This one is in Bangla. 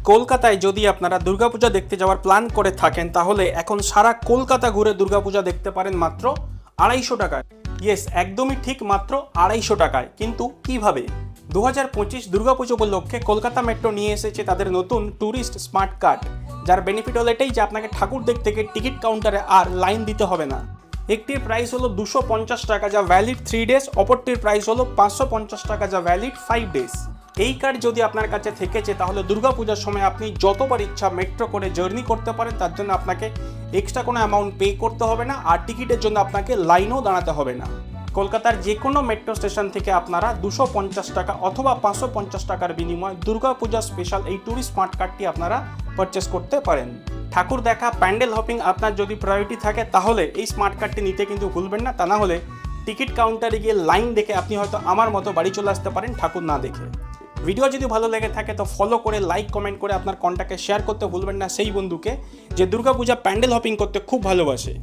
কলকাতায় যদি আপনারা দুর্গাপূজা দেখতে যাওয়ার প্ল্যান করে থাকেন তাহলে এখন সারা কলকাতা ঘুরে দুর্গাপূজা দেখতে পারেন মাত্র 250 টাকায়। ইয়েস, একদমই ঠিক, মাত্র 250 টাকায়। কিন্তু কিভাবে? 2025 দুর্গাপুজো উপলক্ষে কলকাতা মেট্রো নিয়ে এসেছে তাদের নতুন ট্যুরিস্ট স্মার্ট কার্ড, যার বেনিফিট হলো এটাই যে আপনাকে ঠাকুর দেখতে গিয়ে টিকিট কাউন্টারে আর লাইন দিতে হবে না। একটির প্রাইস হলো 250 টাকা, যা ভ্যালিড 3 ডেজ। অপরটির প্রাইস হলো 550 টাকা, যা ভ্যালিড 5 ডেজ। এই কার্ড যদি আপনার কাছে থেকেছে তাহলে দুর্গাপূজার সময় আপনি যতবার ইচ্ছা মেট্রো করে জার্নি করতে পারেন। তার জন্য আপনাকে এক্সট্রা কোনো অ্যামাউন্ট পে করতে হবে না, আর টিকিটের জন্য আপনাকে লাইনেও দাঁড়াতে হবে না। কলকাতার যে কোনো মেট্রো স্টেশন থেকে আপনারা 250 টাকা অথবা 550 টাকার বিনিময়ে দুর্গাপূজা স্পেশাল এই ট্যুরিস্ট স্মার্ট কার্ডটি আপনারা পারচেস করতে পারেন। ঠাকুর দেখা, প্যান্ডেল হপিং আপনার যদি প্রায়োরিটি থাকে তাহলে এই স্মার্ট কার্ডটি নিতে কিন্তু ভুলবেন না। তা না হলে টিকিট কাউন্টারে গিয়ে লাইন দেখে আপনি হয়তো আমার মতো বাড়ি চলে আসতে পারেন ঠাকুর না দেখে। ভিডিও যদি ভালো লেগে থাকে তো ফলো করে, লাইক, কমেন্ট করে আপনার কন্ট্যাক্টে শেয়ার করতে ভুলবেন না সেই বন্ধুকে যে দুর্গাপূজা প্যান্ডেল হপিং করতে খুব ভালোবাসে।